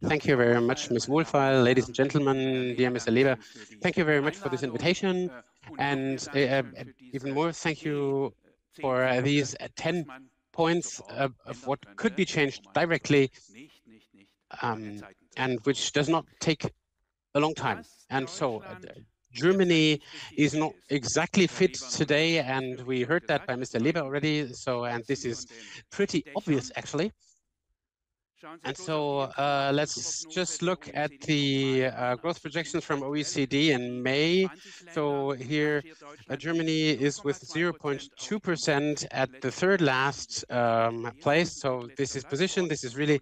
Thank you very much, Ms. Wohlfeil, ladies and gentlemen, dear Mr. Leber. Thank you very much for this invitation. And even more, thank you for these 10 points of what could be changed directly and which does not take a long time. And so Germany is not exactly fit today, and we heard that by Mr. Leber already. So, and this is pretty obvious, actually. And so let's just look at the growth projections from OECD in May. So here, Germany is with 0.2% at the third last place. So this is position. This is really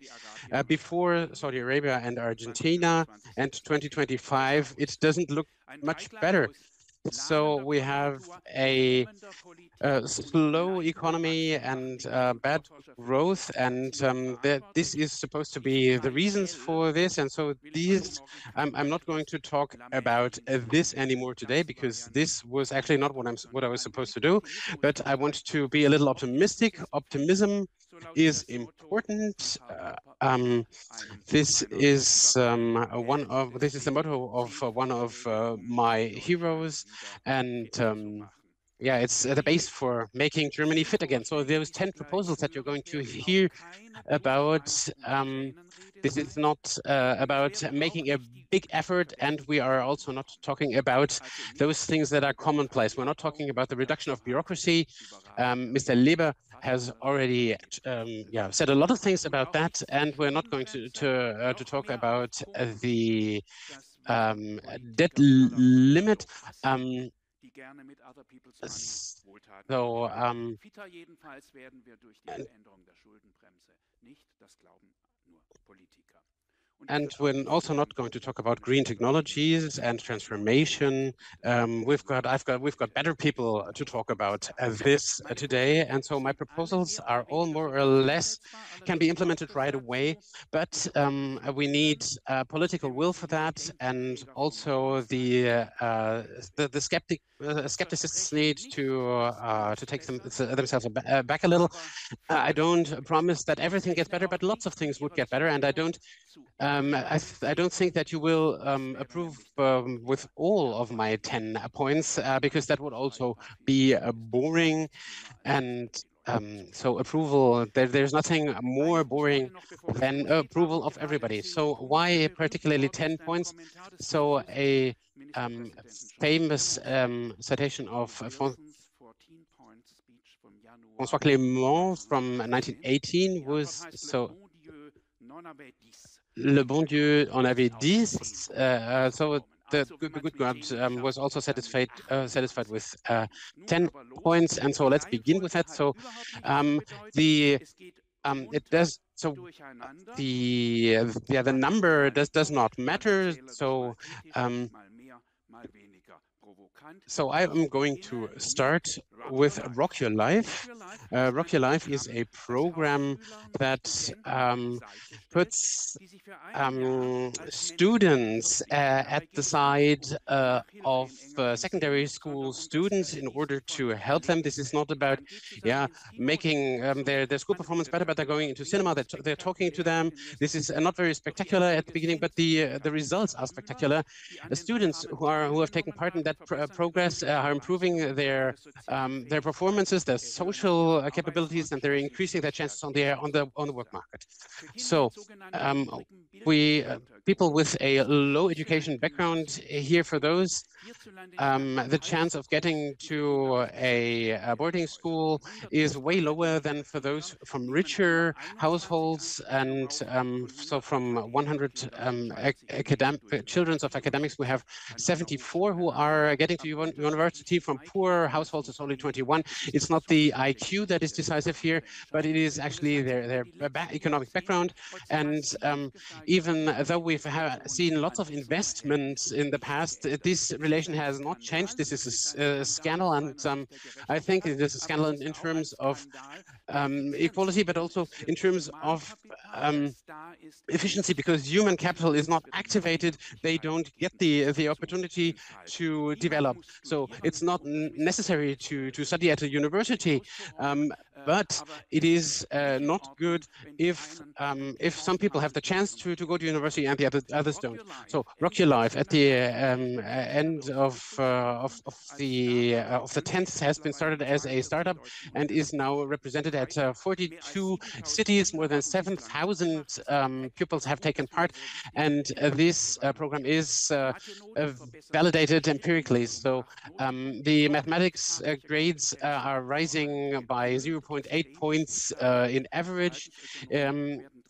before Saudi Arabia and Argentina. And 2025, it doesn't look much better. So we have a slow economy and bad growth, and this is supposed to be the reasons for this. And so these, I'm not going to talk about this anymore today, because this was actually not what I was supposed to do. But I want to be a little optimistic. Optimism is important. This is this is the motto of one of my heroes, and yeah, it's the base for making Germany fit again. So those 10 proposals that you're going to hear about, this is not about making a big effort, and we are also not talking about those things that are commonplace. We're not talking about the reduction of bureaucracy. Mr. Leber has already said a lot of things about that, and we're not going to talk about the debt limit. So, and we're also not going to talk about green technologies and transformation. We've got better people to talk about this today. And so my proposals are all more or less can be implemented right away, but we need political will for that, and also the skepticists need to take themselves back a little. I don't promise that everything gets better, but lots of things would get better, and I don't think that you will approve with all of my 10 points, because that would also be boring. And so approval, there's nothing more boring than approval of everybody. So why particularly 10 points? So a famous citation of François Clément from 1918 was, so Le bon Dieu en avait 10. So the good God was also satisfied with 10 points, and so let's begin with that. So it does. So the number does not matter. So so I am going to start with Rock Your Life. Rock Your Life is a program that puts students at the side of secondary school students in order to help them. This is not about making their school performance better, but they're going into cinema, they're talking to them. This is not very spectacular at the beginning, but the results are spectacular. The students who have taken part in that progress are improving their performances, their social capabilities, and they're increasing their chances on the work market. So people with a low education background here, for those, the chance of getting to a boarding school is way lower than for those from richer households. And so from 100 children of academics, we have 74 who are getting to university. From poor households, it's only 21. It's not the IQ that is decisive here, but it is actually their economic background. And even though we've seen lots of investments in the past, this relation has not changed. This is a scandal, and I think it is a scandal in terms of equality, but also in terms of efficiency, because human capital is not activated. They don't get the opportunity to develop. So it's not necessary to study at a university. But it is not good if some people have the chance to go to university and the others don't. So Rock Your Life at the end of the 10th has been started as a startup and is now represented at 42 cities. More than 7,000 pupils have taken part, and this program is validated empirically. So the mathematics grades are rising by 0.8 points in average.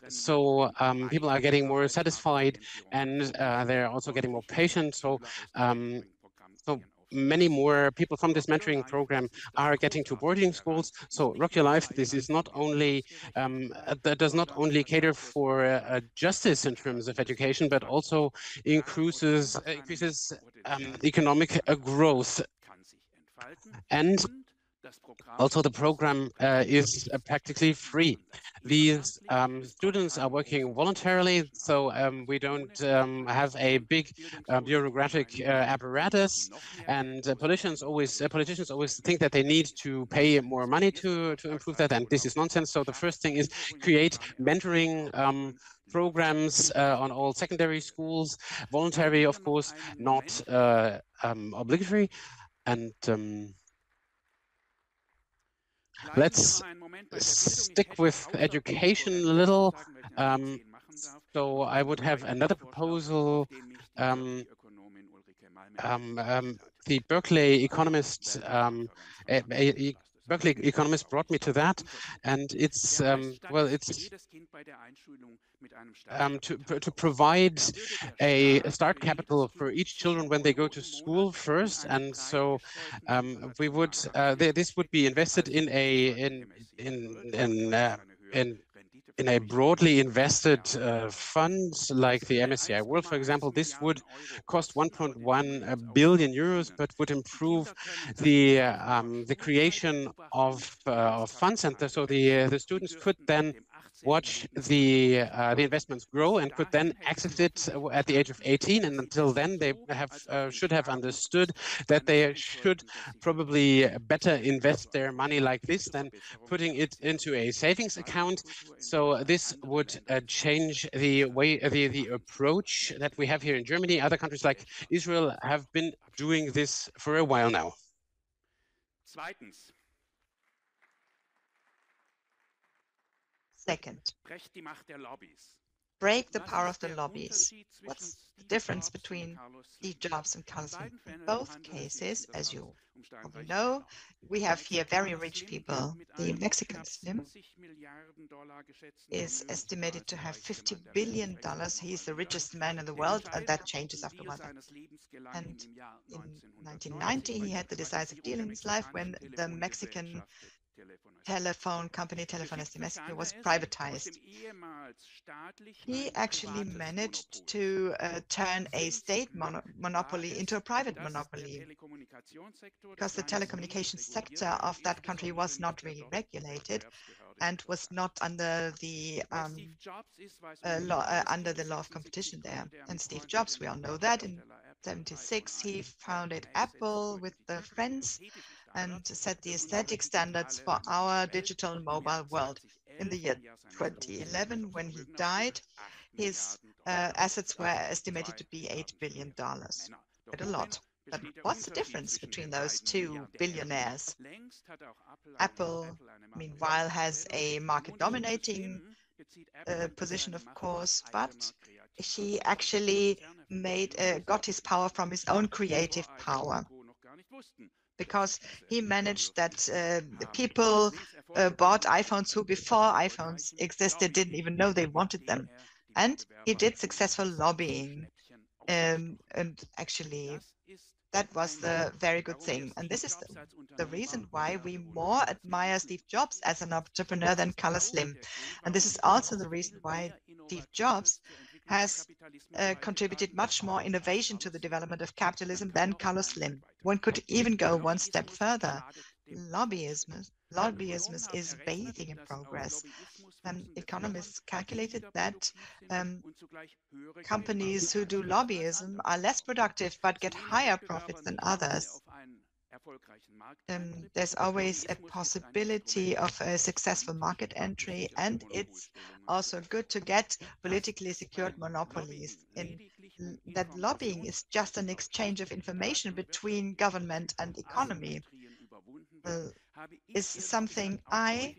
So people are getting more satisfied, and they're also getting more patient. So many more people from this mentoring program are getting to boarding schools. So Rock Your Life, this is not only that does not only cater for justice in terms of education, but also increases economic growth. And also, the program is practically free. These students are working voluntarily, so we don't have a big bureaucratic apparatus. And politicians always think that they need to pay more money to improve that, and this is nonsense. So the first thing is create mentoring programs on all secondary schools, voluntary, of course, not obligatory, and let's stick with education a little. So I would have another proposal. The Berkeley economist brought me to that, and it's to provide a start capital for each children when they go to school first, and so we would this would be invested in a broadly invested fund like the MSCI World, for example. This would cost 1.1 billion euros, but would improve the creation of funds, and so the students could then watch the investments grow and could then exit it at the age of 18. And until then, they should have understood that they should probably better invest their money like this than putting it into a savings account. So this would change the way, the approach that we have here in Germany. Other countries like Israel have been doing this for a while now. Second, break the power of the lobbies. What's the difference between Steve Jobs and Carlos Slim? In both cases, as you probably know, we have here very rich people. The Mexican Slim is estimated to have $50 billion. He's the richest man in the world, and that changes after a while. And in 1990, he had the decisive deal in his life when the Mexican telephone company, Telefones de Mexico, was privatized. He actually managed to turn a state monopoly into a private monopoly, because the telecommunications sector of that country was not really regulated and was not under the law of competition there. And Steve Jobs, we all know that, in 1976 he founded Apple with the friends and set the aesthetic standards for our digital and mobile world. In the year 2011, when he died, his assets were estimated to be $8 billion. Quite a lot. But what's the difference between those two billionaires? Apple, meanwhile, has a market-dominating position, of course, but he actually got his power from his own creative power, because he managed that people bought iPhones who before iPhones existed didn't even know they wanted them. And he did successful lobbying. And actually, that was the very good thing. And this is the reason why we more admire Steve Jobs as an entrepreneur than Carlos Slim. And this is also the reason why Steve Jobs has contributed much more innovation to the development of capitalism than Carlos Slim. One could even go one step further. Lobbyism is bathing in progress. Economists calculated that companies who do lobbyism are less productive but get higher profits than others. there's always a possibility of a successful market entry, and it's also good to get politically secured monopolies. That lobbying is just an exchange of information between government and economy. Is something I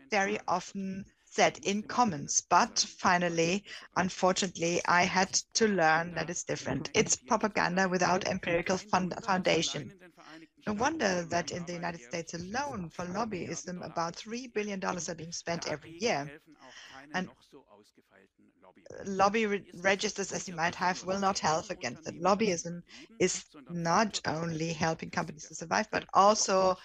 very often said in comments, but finally, unfortunately, I had to learn that it's different. It's propaganda without empirical foundation. No wonder that in the United States alone for lobbyism, about $3 billion are being spent every year. And lobby registers, as you might have, will not help against it. Lobbyism is not only helping companies to survive, but also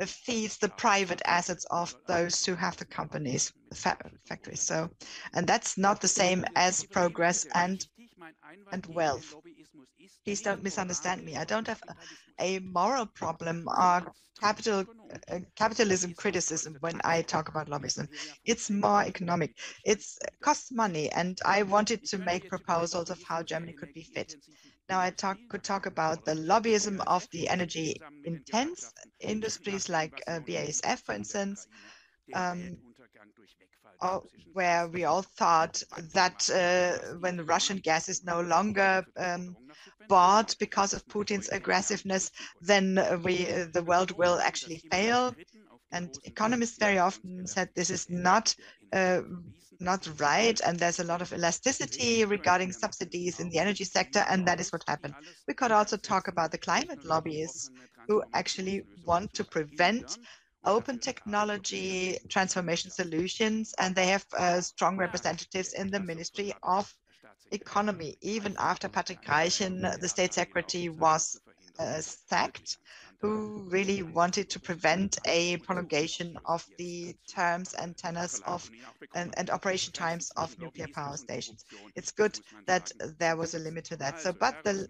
feeds the private assets of those who have the companies, factories. So, and that's not the same as progress and wealth. Please don't misunderstand me. I don't have a moral problem or capitalism criticism when I talk about lobbyism. It's more economic. It costs money, and I wanted to make proposals of how Germany could be fit. Now I could talk about the lobbyism of the energy intense industries like BASF, for instance, where we all thought that when the Russian gas is no longer bought because of Putin's aggressiveness, then the world will actually fail. And economists very often said this is not right, and there's a lot of elasticity regarding subsidies in the energy sector, and that is what happened. We could also talk about the climate lobbyists who actually want to prevent open technology transformation solutions, and they have strong representatives in the Ministry of Economy. Even after Patrick Reichen, the state secretary, was sacked, who really wanted to prevent a prolongation of the terms and tenors of and operation times of nuclear power stations. It's good that there was a limit to that. So, but the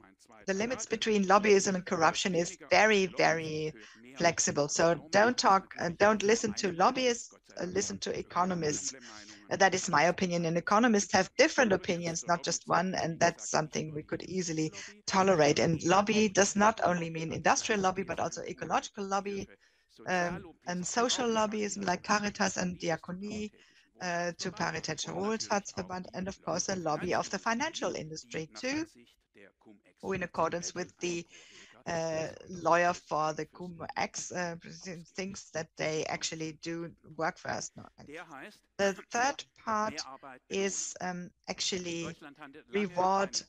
limits between lobbyism and corruption is very, very flexible. So don't listen to lobbyists, listen to economists. That is my opinion, and economists have different opinions, not just one, and that's something we could easily tolerate. And lobby does not only mean industrial lobby, but also ecological lobby and social lobbyism like Caritas and Diakonie, to Paritätischer Wohlfahrtsverband, and of course a lobby of the financial industry too, who in accordance with the lawyer for the Cum-Ex thinks that they actually do work for us. No. The third part is actually reward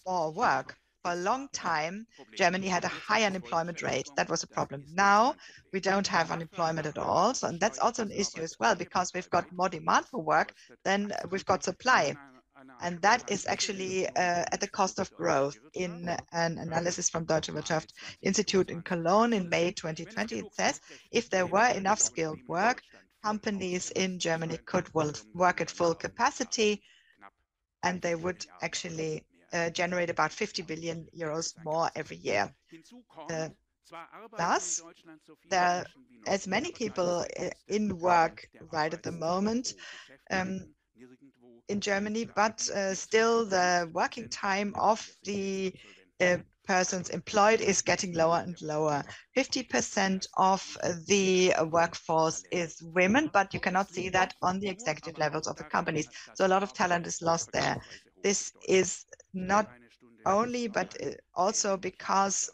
for work. For a long time, Germany had a high unemployment rate. That was a problem. Now we don't have unemployment at all. So, and that's also an issue as well, because we've got more demand for work than we've got supply. And that is actually at the cost of growth. In an analysis from Deutsche Wirtschaft Institute in Cologne in May 2020, it says, if there were enough skilled work, companies in Germany could work at full capacity, and they would actually generate about 50 billion euros more every year. Thus, there are as many people in work right at the moment in Germany, but still the working time of the persons employed is getting lower and lower. 50% of the workforce is women, but you cannot see that on the executive levels of the companies. So a lot of talent is lost there. This is not only, but also because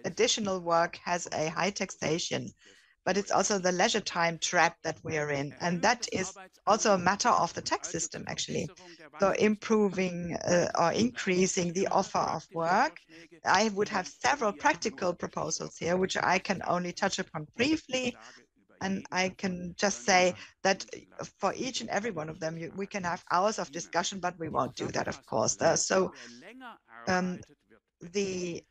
additional work has a high taxation, but it's also the leisure time trap that we are in. And that is also a matter of the tax system, actually. So improving or increasing the offer of work. I would have several practical proposals here, which I can only touch upon briefly. And I can just say that for each and every one of them, we can have hours of discussion, but we won't do that, of course. The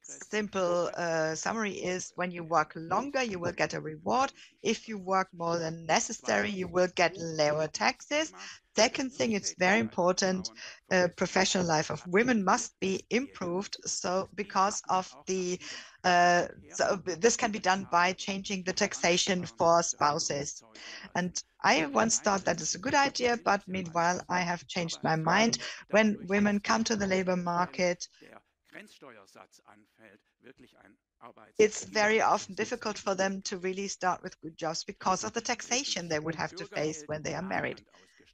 simple summary is, when you work longer, you will get a reward. If you work more than necessary, you will get lower taxes. Second thing, it's very important, professional life of women must be improved. So because of the, so this can be done by changing the taxation for spouses. And I once thought that is a good idea, but meanwhile, I have changed my mind. When women come to the labor market, it's very often difficult for them to really start with good jobs because of the taxation they would have to face when they are married.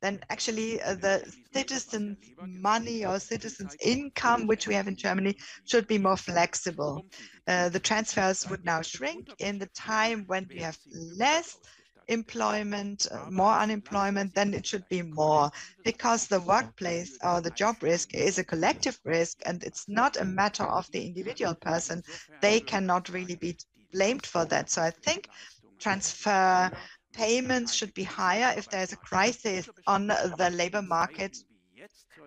Then actually the citizens' money or citizens' income, which we have in Germany, should be more flexible. The transfers would now shrink in the time when we have less employment, more unemployment, then it should be more, because the workplace or the job risk is a collective risk and it's not a matter of the individual person. They cannot really be blamed for that. So I think transfer payments should be higher if there's a crisis on the labor market.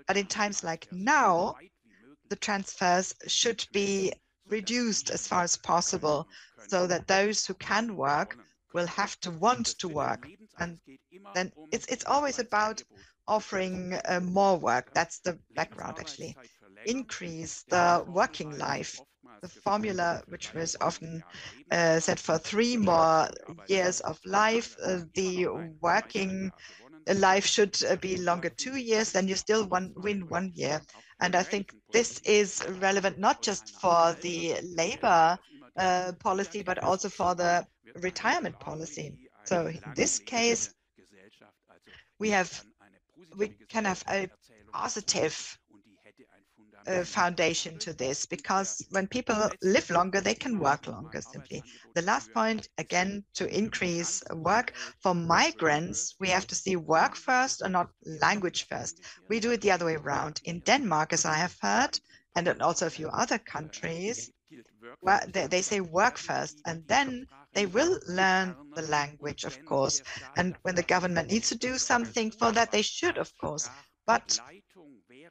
But in times like now, the transfers should be reduced as far as possible so that those who can work will have to want to work. And then it's always about offering more work. That's the background, actually. Increase the working life. The formula, which was often set for 3 more years of life, the working life should be longer 2 years, then you still win 1 year. And I think this is relevant not just for the labor policy, but also for the retirement policy. So in this case, we can have a positive foundation to this, because when people live longer, they can work longer simply. The last point, again, to increase work for migrants, we have to see work first and not language first. We do it the other way around. In Denmark, as I have heard, and in also a few other countries, well, they say work first, and then they will learn the language, of course. And when the government needs to do something for that, they should, of course. But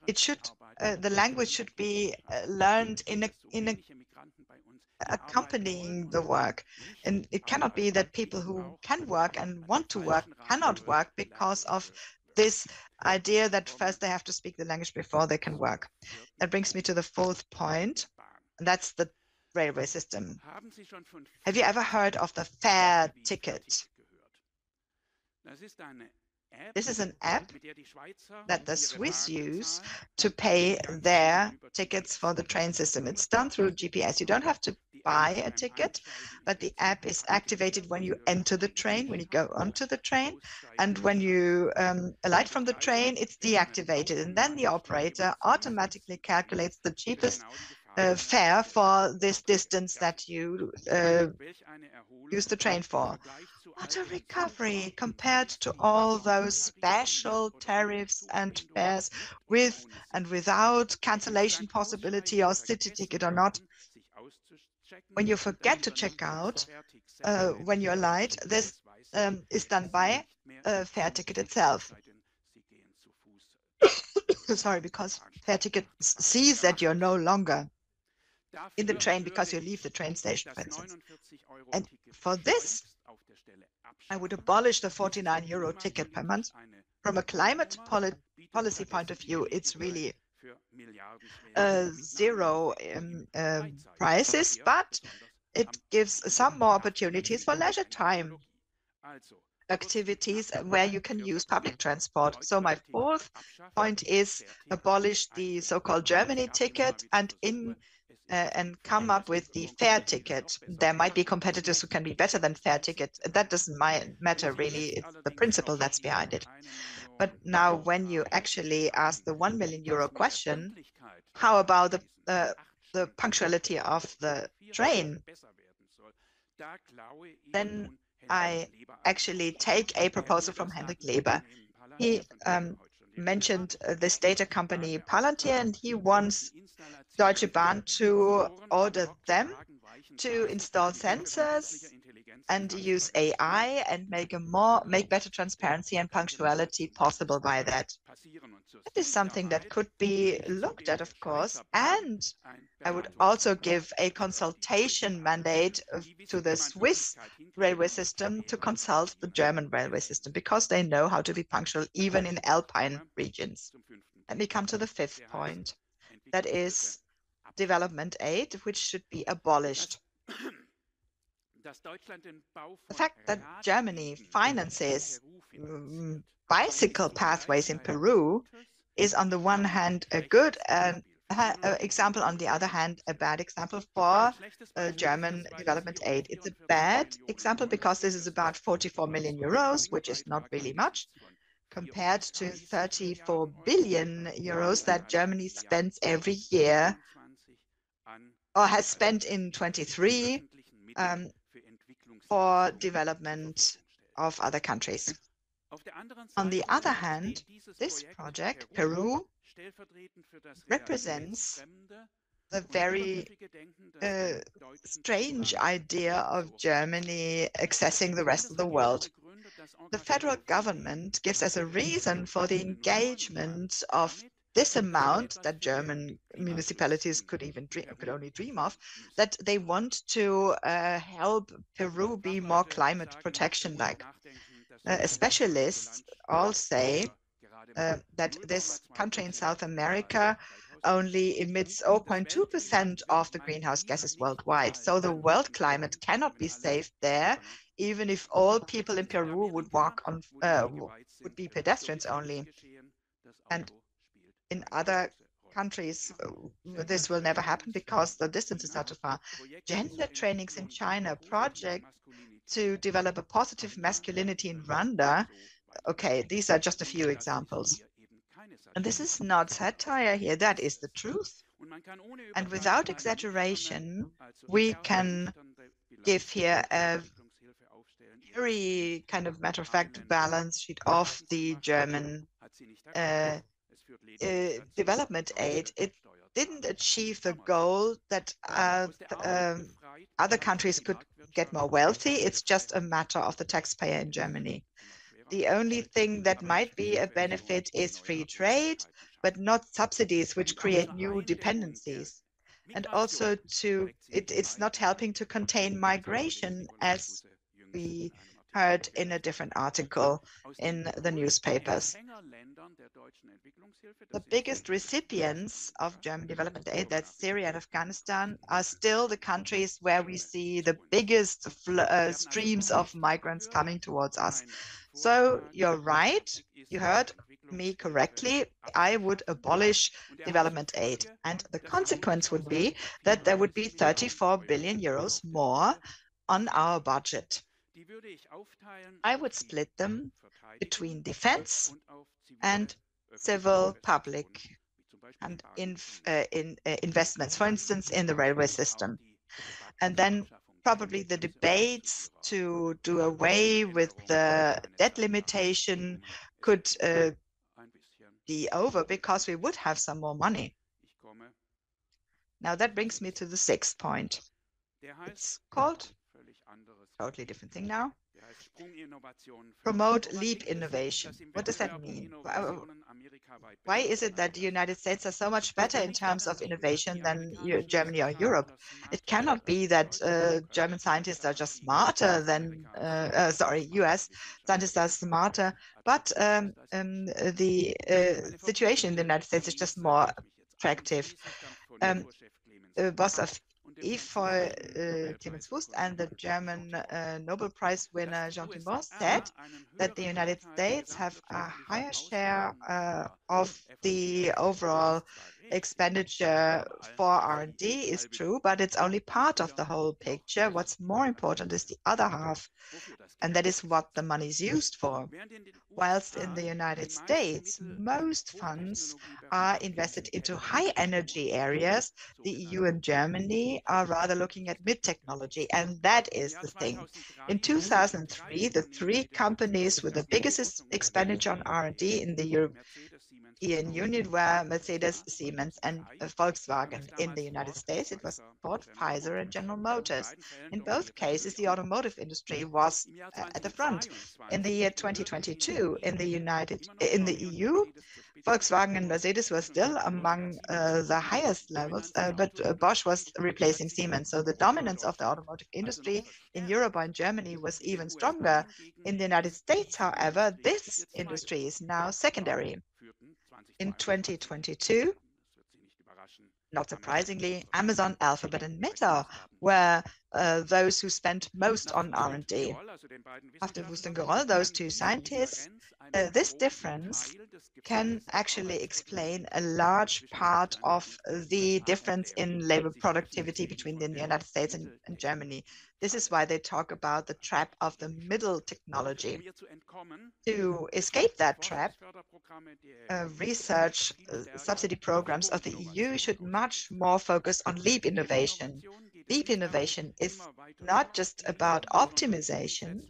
it should, the language should be learned in accompanying the work. And it cannot be that people who can work and want to work cannot work because of this idea that first they have to speak the language before they can work. That brings me to the 4th point, and that's the railway system. Have you ever heard of the fare ticket? This is an app that the Swiss use to pay their tickets for the train system. It's done through GPS. You don't have to buy a ticket, but the app is activated when you enter the train, when you go onto the train, and when you alight from the train, it's deactivated. And then the operator automatically calculates the cheapest fare for this distance that you use the train for. What a recovery compared to all those special tariffs and fares with and without cancellation possibility or city ticket or not. When you forget to check out when you alight, this is done by a fare ticket itself. Sorry, because fare ticket sees that you're no longer in the train because you leave the train station, for instance. And for this, I would abolish the 49 euro ticket per month. From a climate policy point of view, it's really zero prices, but it gives some more opportunities for leisure time activities where you can use public transport. So my 4th point is abolish the so-called Germany ticket and come up with the fare ticket. There might be competitors who can be better than fare ticket. That doesn't matter really. It's the principle that's behind it. But now when you actually ask the 1 million euro question, how about the punctuality of the train? Then I actually take a proposal from Hendrik Leber. He mentioned this data company Palantir, and he wants Deutsche Bahn to order them to install sensors and use AI and make better transparency and punctuality possible by that. That is something that could be looked at, of course, and I would also give a consultation mandate to the Swiss railway system to consult the German railway system, because they know how to be punctual even in alpine regions. Let me come to the 5th point. That is development aid, which should be abolished. The fact that Germany finances bicycle pathways in Peru is on the one hand good, example, on the other hand, a bad example for German development aid. It's a bad example because this is about 44 million euros, which is not really much, compared to 34 billion euros that Germany spends every year, or has spent in 23 for development of other countries. On the other hand, this project, Peru, represents the very strange idea of Germany accessing the rest of the world. The federal government gives as a reason for the engagement of this amount that German municipalities could only dream of, that they want to help Peru be more climate protection-like. Specialists all say that this country in South America only emits 0.2% of the greenhouse gases worldwide. So the world climate cannot be saved there, even if all people in Peru would walk on, would be pedestrians only. And in other countries, this will never happen because the distances are too far. Gender trainings in China, project to develop a positive masculinity in Rwanda. Okay, these are just a few examples. And this is not satire here, that is the truth. And without exaggeration, we can give here a very kind of matter-of-fact balance sheet of the German development aid. It didn't achieve the goal that other countries could get more wealthy. It's just a matter of the taxpayer in Germany. The only thing that might be a benefit is free trade, but not subsidies which create new dependencies. And also it's not helping to contain migration, as we heard in a different article in the newspapers. The biggest recipients of German development aid, that's Syria and Afghanistan, are still the countries where we see the biggest streams of migrants coming towards us. So you're right, you heard me correctly. I would abolish development aid. And the consequence would be that there would be 34 billion euros more on our budget. I would split them between defense and civil public and investments, for instance, in the railway system. And then probably the debates to do away with the debt limitation could be over because we would have some more money. Now that brings me to the sixth point. It's called totally different thing now. Promote leap innovation. What does that mean? Why is it that the United States are so much better in terms of innovation than Germany or Europe? It cannot be that German scientists are just smarter than, US scientists are smarter, but the situation in the United States is just more attractive. Boss of EFOL, Clemens Fuß, and the German Nobel Prize winner Jean Timor said that the United States have a higher share of the overall expenditure for R&D is true, but it's only part of the whole picture. What's more important is the other half, and that is what the money is used for. Whilst in the United States, most funds are invested into high energy areas, the EU and Germany are rather looking at mid-technology, and that is the thing. In 2003, the three companies with the biggest expenditure on R&D in the European Union were Mercedes, Siemens, and Volkswagen. In the United States, it was Ford, Pfizer, and General Motors. In both cases, the automotive industry was at the front. In the year 2022, in the EU, Volkswagen and Mercedes were still among the highest levels, but Bosch was replacing Siemens. So the dominance of the automotive industry in Europe and Germany was even stronger. In the United States, however, this industry is now secondary. In 2022, not surprisingly, Amazon, Alphabet, and Meta were those who spent most on R&D. After Wust and Gerol, those two scientists, this difference can actually explain a large part of the difference in labor productivity between the United States and Germany. This is why they talk about the trap of the middle technology. To escape that trap, research subsidy programs of the EU should much more focus on leap innovation. Leap innovation is not just about optimization,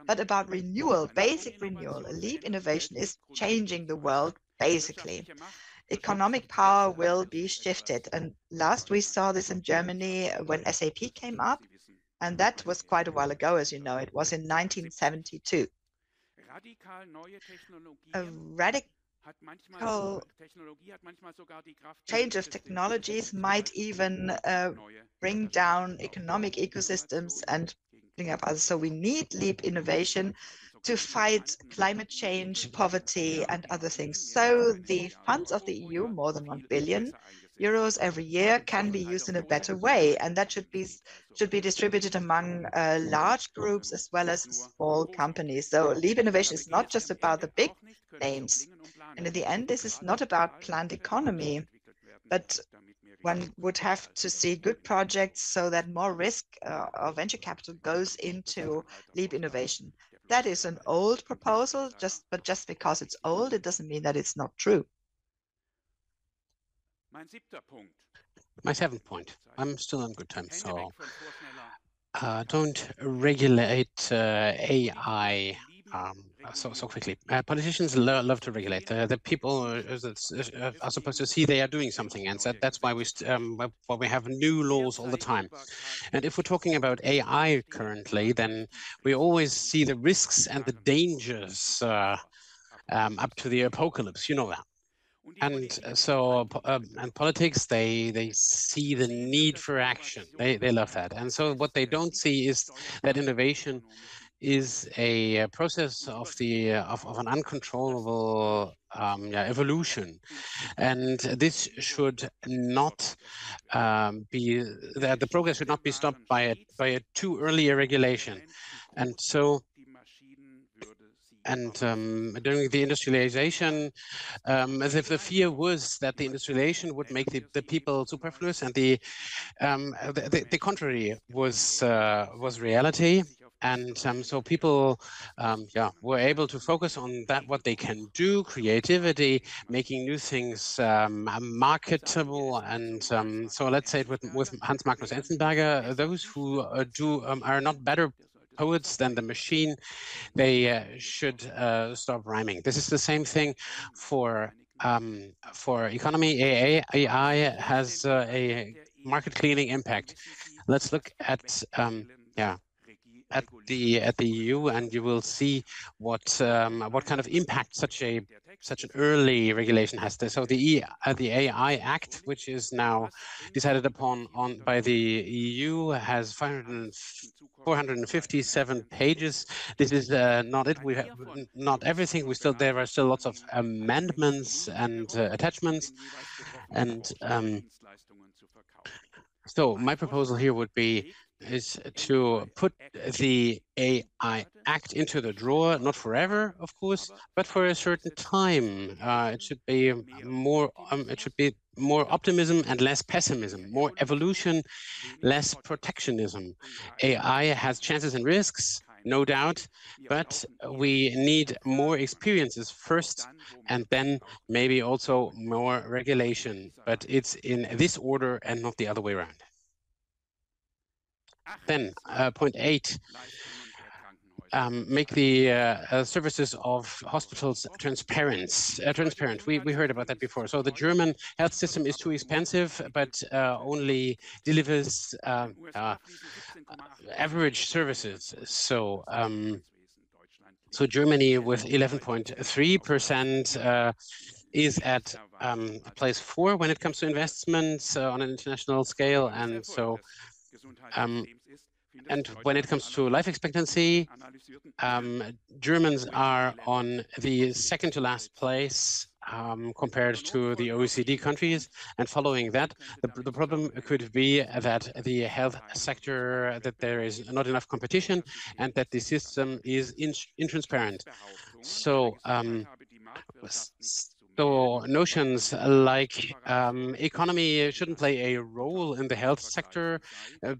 but about renewal, basic renewal. A leap innovation is changing the world, basically. Economic power will be shifted. And last we saw this in Germany when SAP came up. And that was quite a while ago, as you know. It was in 1972. A radical change of technologies might even bring down economic ecosystems and bring up others. So we need leap innovation to fight climate change, poverty, and other things. So the funds of the EU, more than 1 billion euros every year, can be used in a better way, and that should be distributed among large groups as well as small companies. So leap innovation is not just about the big names, and in the end, this is not about planned economy, but one would have to see good projects so that more risk of venture capital goes into leap innovation. That is an old proposal, but just because it's old, it doesn't mean that it's not true. My 7th point. I'm still on good time, so don't regulate AI so quickly. Politicians love to regulate. The people are supposed to see they are doing something, and that's why we have new laws all the time. And if we're talking about AI currently, then we always see the risks and the dangers up to the apocalypse. You know that. And so, and politics, they see the need for action. They love that. And so what they don't see is that innovation is a process of an uncontrollable evolution, and this should not be the progress should not be stopped by a too early regulation. And so, and during the industrialization, as if the fear was that the industrialization would make the people superfluous, and the contrary was reality. And so people were able to focus on what they can do, creativity, making new things marketable. And so let's say it with Hans Magnus Enzensberger, those who are not better poets than the machine, they should stop rhyming. This is the same thing for economy. AI has a market cleaning impact. Let's look at at the EU, and you will see what kind of impact such an early regulation has. So the AI Act, which is now decided upon by the EU, has 457 pages. This is not it. We have not everything. There are still lots of amendments and attachments, and so my proposal here would be to put the AI Act into the drawer, not forever, of course, but for a certain time. It should be more optimism and less pessimism, more evolution, less protectionism. AI has chances and risks, no doubt, but we need more experiences first, and then maybe also more regulation. But it's in this order and not the other way around. Then, point 8, make the services of hospitals transparent. We heard about that before. So the German health system is too expensive, but only delivers average services. So so Germany with 11.3% is at place 4 when it comes to investments on an international scale, and so. And when it comes to life expectancy, Germans are on the second to last place compared to the OECD countries. And following that, the problem could be that the health sector, that there is not enough competition and that the system is intransparent. So so notions like economy shouldn't play a role in the health sector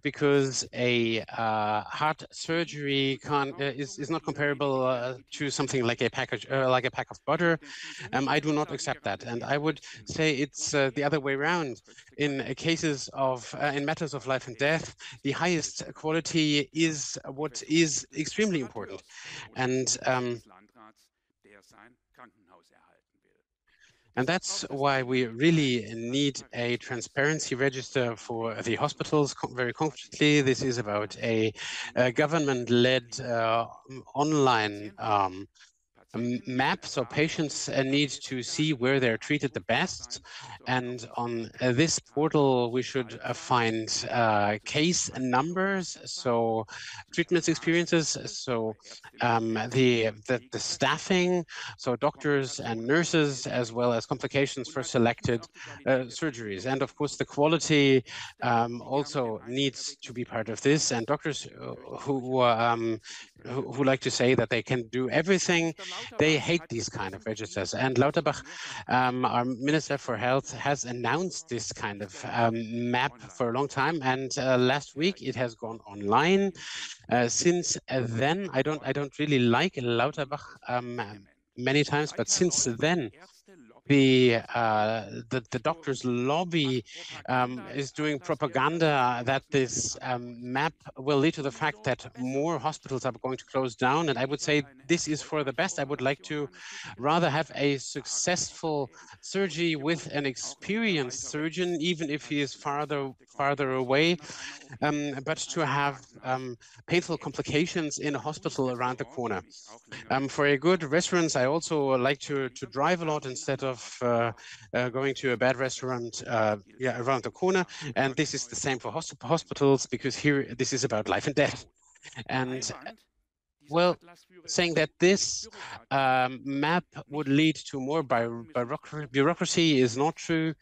because a heart surgery is not comparable to something like a pack of butter. I do not accept that, and I would say it's the other way around. In cases of in matters of life and death, the highest quality is what is extremely important, and that's why we really need a transparency register for the hospitals. Very concretely, this is about a government-led online map, so patients need to see where they're treated the best. And on this portal, we should find case numbers, so treatment experiences, so the staffing, so doctors and nurses, as well as complications for selected surgeries. And of course, the quality also needs to be part of this. And doctors who like to say that they can do everything, they hate these kind of registers. And Lauterbach, our Minister for Health, has announced this kind of map for a long time. And last week it has gone online. Since then, I don't really like Lauterbach many times, but since then, the doctors' lobby is doing propaganda that this map will lead to the fact that more hospitals are going to close down. And I would say this is for the best. I would like to rather have a successful surgery with an experienced surgeon, even if he is farther away, but to have painful complications in a hospital around the corner. For a good restaurant, I also like to drive a lot instead of going to a bad restaurant around the corner. And this is the same for hospitals, because here this is about life and death. And well, saying that this map would lead to more bureaucracy is not true.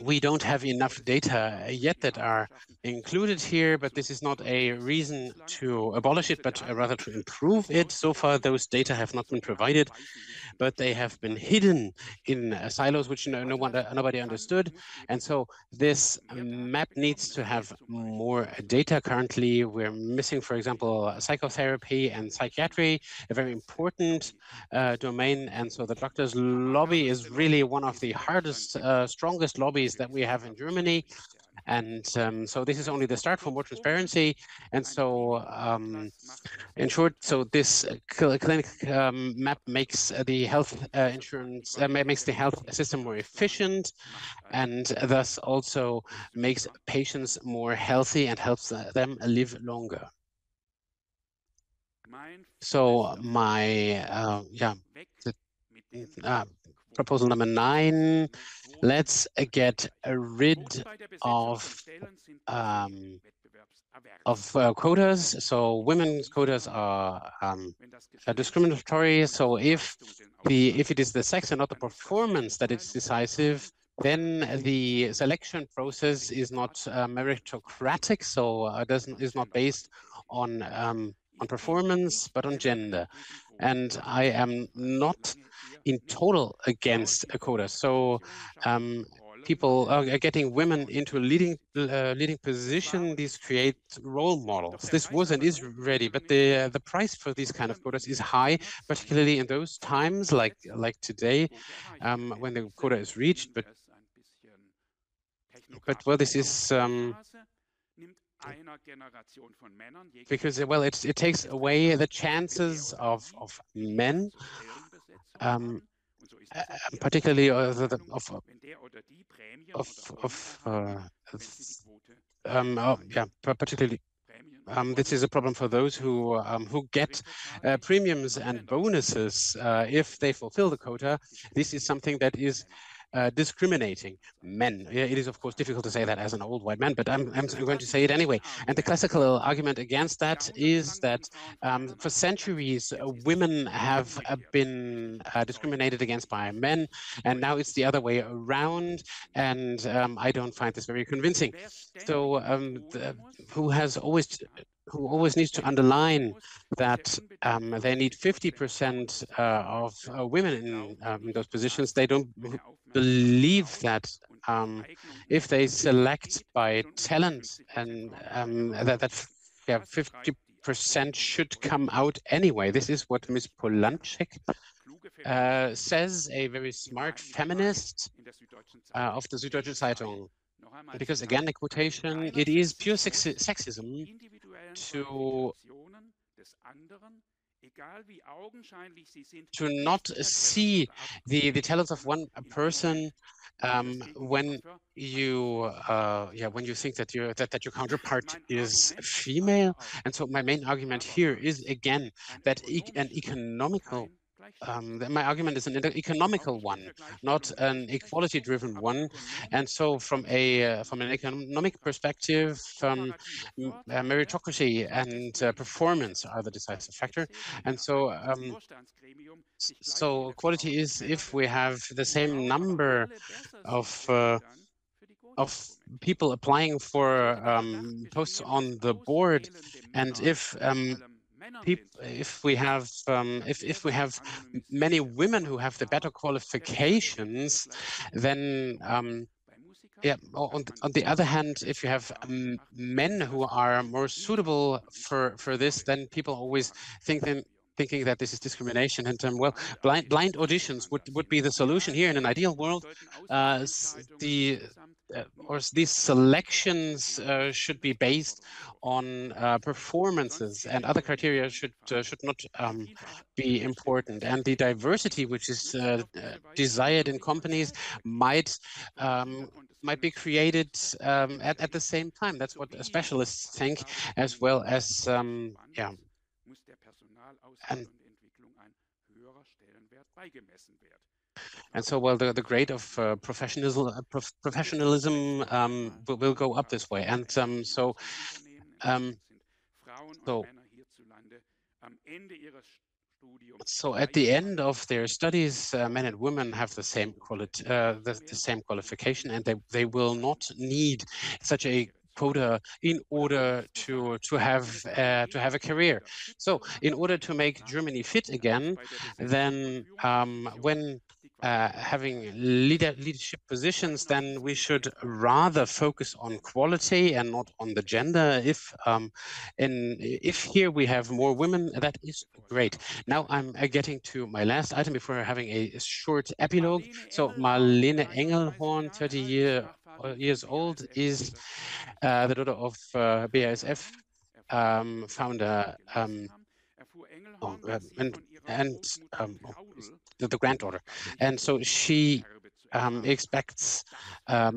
We don't have enough data yet that are included here, but this is not a reason to abolish it, but rather to improve it. So far, those data have not been provided, but they have been hidden in silos which nobody understood. And so this map needs to have more data. Currently, we're missing, for example, psychotherapy and psychiatry, a very important domain. And so the doctors' lobby is really one of the hardest, strongest lobbies that we have in Germany. And so this is only the start for more transparency. And so in short, so this clinic map makes the health insurance, makes the health system more efficient, and thus also makes patients more healthy and helps them live longer. So my, proposal number 9, let's get rid of quotas. So women's quotas are discriminatory. So if it is the sex and not the performance that is decisive, then the selection process is not meritocratic. So is not based on performance, but on gender. And I am not in total against a quota. So people are getting women into a leading position. These create role models. This was and is ready, but the price for these kind of quotas is high, particularly in those times like today, when the quota is reached. But well, this is because it takes away the chances of men, particularly particularly. This is a problem for those who get premiums and bonuses if they fulfill the quota. This is something that is discriminating men. It is, of course, difficult to say that as an old white man, but I'm going to say it anyway. And the classical argument against that is that for centuries, women have been discriminated against by men, and now it's the other way around, and I don't find this very convincing. So who always needs to underline that they need 50% of women in those positions. They don't believe that if they select by talent and that 50% should come out anyway. This is what Ms. Polanczyk says, a very smart feminist of the Süddeutsche Zeitung. Because again, the quotation, it is pure sexism to not see the talents of one person when you think that your counterpart is female. And so my main argument here is again that an economical my argument is an economical one, not an equality-driven one. And so from an economic perspective, meritocracy and performance are the decisive factor. And so so quality is if we have the same number of people applying for posts on the board, and if we have many women who have the better qualifications, then on the other hand, if you have men who are more suitable for this, then people always thinking that this is discrimination. And well, blind auditions would be the solution here in an ideal world. These selections should be based on performances, and other criteria should not be important. And the diversity which is desired in companies might be created at the same time. That's what specialists think, as well as and so, well, the grade of professionalism will go up this way. And so at the end of their studies, men and women have the same the same qualification, and they will not need such a quota in order to have a career. So in order to make Germany fit again, then when having leadership positions, then we should rather focus on quality and not on the gender. If here we have more women, that is great. Now I'm getting to my last item before having a short epilogue. So Marlene Engelhorn, 30 years old, is the daughter of BASF founder and the granddaughter. And so she expects a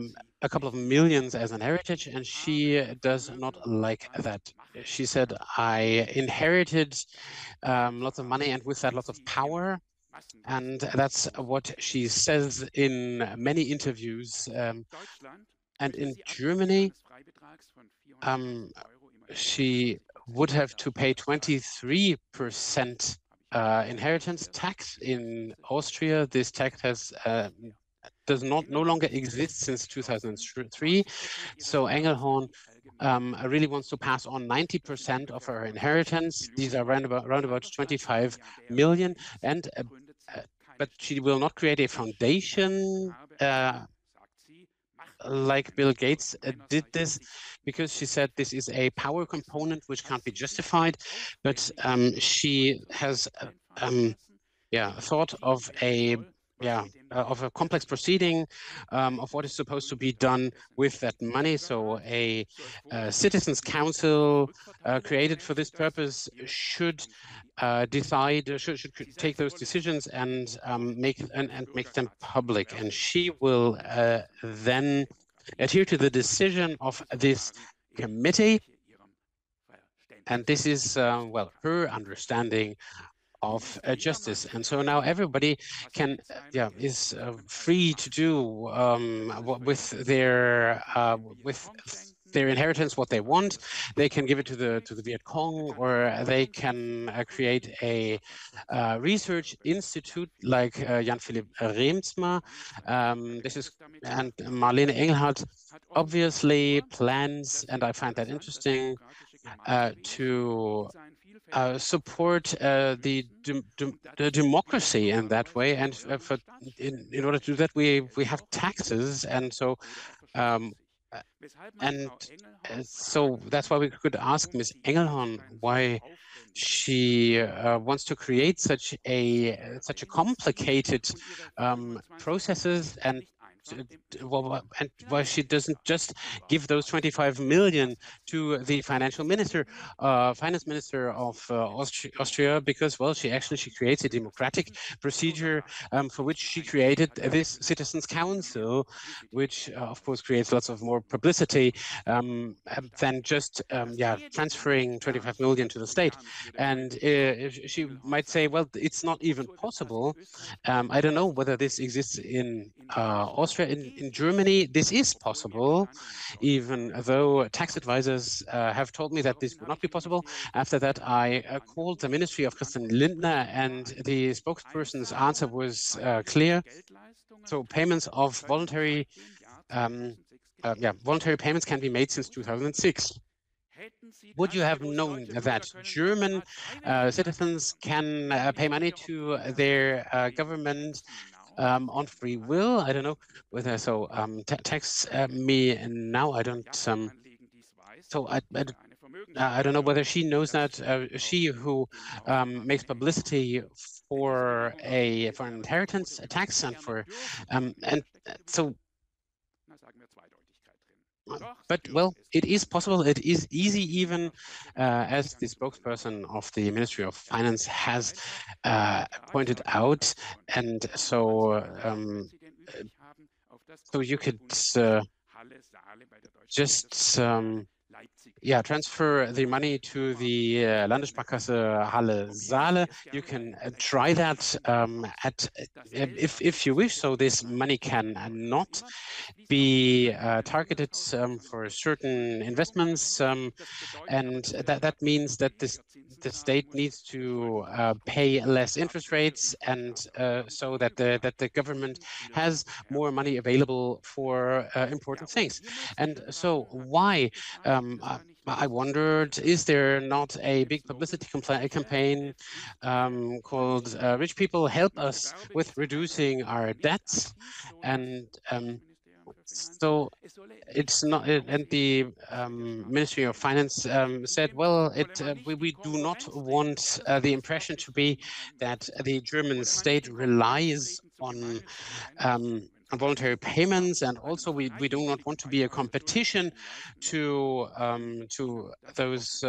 couple of millions as an heritage, and she does not like that. She said, I inherited lots of money, and with that lots of power. And that's what she says in many interviews. And in Germany, she would have to pay 23% inheritance tax. In Austria, this tax does no longer exist since 2003. So Engelhorn really wants to pass on 90% of her inheritance. These are around about 25 million, and but she will not create a foundation like Bill Gates did this, because she said this is a power component which can't be justified. But she has thought of a complex proceeding of what is supposed to be done with that money. So a citizens' council created for this purpose should should take those decisions and make them public. And she will then adhere to the decision of this committee. And this is well, her understanding of justice. And so now everybody can, is free to do with their inheritance what they want. They can give it to the Viet Cong, or they can create a research institute like Jan-Philipp Reemtsma. And Marlene Engelhardt obviously plans, and I find that interesting, to support the democracy in that way. And in order to do that, we have taxes, and so so that's why we could ask Ms. Engelhorn why she wants to create such a complicated processes, and why she doesn't just give those 25 million to the finance minister of Austria, because, well, she creates a democratic procedure for which she created this Citizens Council, which of course creates lots of more publicity than just transferring 25 million to the state. And she might say, well, it's not even possible. I don't know whether this exists in Austria. In Germany, this is possible, even though tax advisors have told me that this would not be possible. After that, I called the Ministry of Christian Lindner, and the spokesperson's answer was clear. So payments of voluntary payments can be made since 2006. Would you have known that German citizens can pay money to their government on free will? I don't know whether so. Text me now. I don't. So I don't know whether she knows that. She who makes publicity for an inheritance tax and for and so. But, well, it is possible. It is easy, even as the spokesperson of the Ministry of Finance has pointed out. And so, so you could just transfer the money to the Landessparkasse Halle Saale. You can try that if you wish. So this money can not be targeted for certain investments, and that means that the state needs to pay less interest rates, and so that the government has more money available for important things. And so why? I wondered, is there not a big publicity campaign called Rich People Help Us with Reducing Our Debts? And so it's not, and the Ministry of Finance said, well, we do not want the impression to be that the German state relies on voluntary payments, and also we do not want to be a competition to those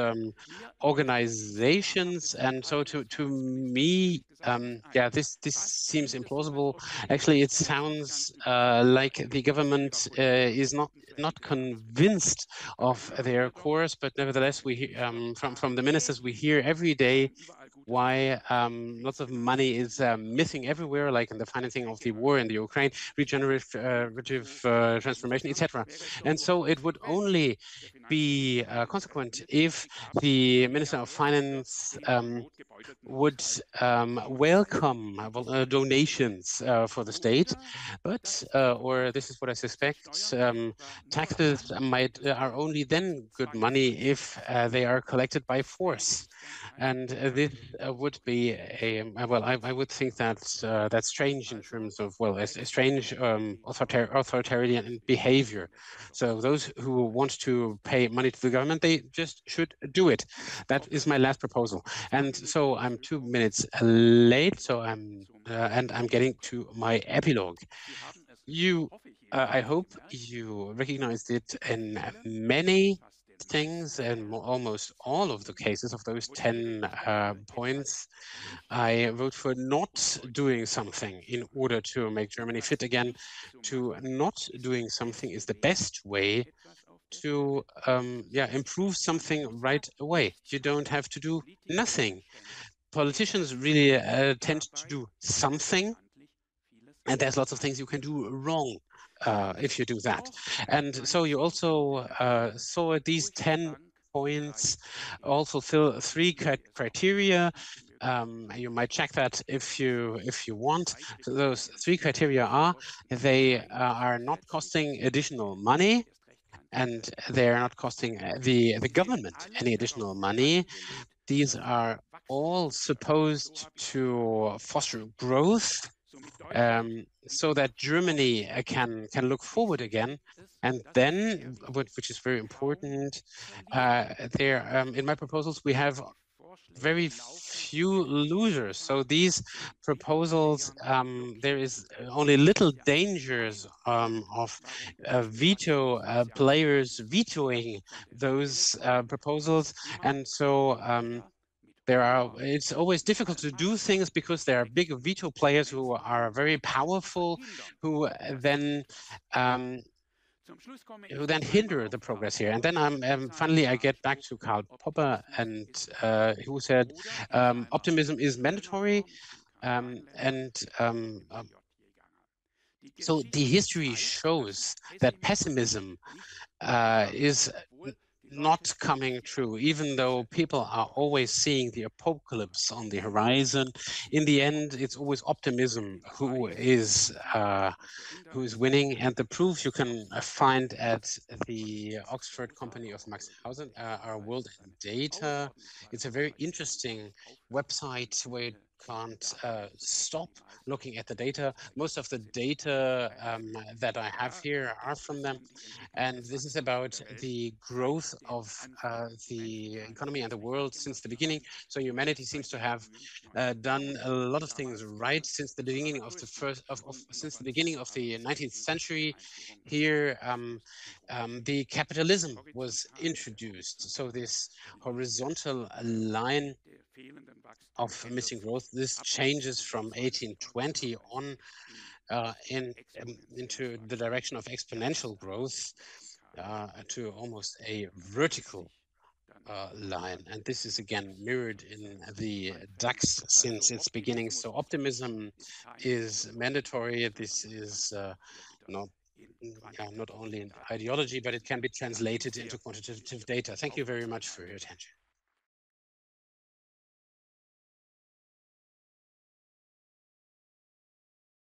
organizations. And so to me, this seems implausible. Actually, it sounds like the government is not convinced of their course, but nevertheless, we from the ministers we hear every day why lots of money is missing everywhere, like in the financing of the war in the Ukraine, regenerative transformation, etc. And so it would only be consequent if the Minister of Finance would welcome donations for the state, but or this is what I suspect, taxes are only then good money if they are collected by force. And this would be I would think that's strange in terms of, well, a strange authoritarian behavior. So those who want to pay money to the government, they just should do it. That is my last proposal. And so I'm 2 minutes late, so I'm getting to my epilogue. I hope you recognized it in many things, and almost all of the cases of those 10 points. I vote for not doing something in order to make Germany fit again. To not doing something is the best way to improve something right away. You don't have to do nothing. politicians really tend to do something, and there's lots of things you can do wrong if you do that. And so you also saw these 10 points all fulfill 3 criteria. You might check that if you want. So those 3 criteria are: they are not costing additional money, and they're not costing the government any additional money. These are all supposed to foster growth, so that Germany can look forward again. And then, which is very important, there in my proposals we have very few losers. So these proposals, there is only little dangers of veto players vetoing those proposals, and so it's always difficult to do things because there are big veto players who are very powerful, who then hinder the progress here. And then finally I get back to Karl Popper, and who said optimism is mandatory, so the history shows that pessimism is not coming true, even though people are always seeing the apocalypse on the horizon. In the end, it's always optimism who is winning, and the proof you can find at the Oxford company of Max Hausen, our World in Data. It's a very interesting website where you can't stop looking at the data. Most of the data that I have here are from them, and this is about the growth of the economy and the world since the beginning. So humanity seems to have done a lot of things right since the beginning of the 19th century. Here, the capitalism was introduced. So this horizontal line of missing growth, this changes from 1820 on into the direction of exponential growth to almost a vertical line. And this is again mirrored in the DAX since its beginning. So optimism is mandatory. This is not only an ideology, but it can be translated into quantitative data. Thank you very much for your attention.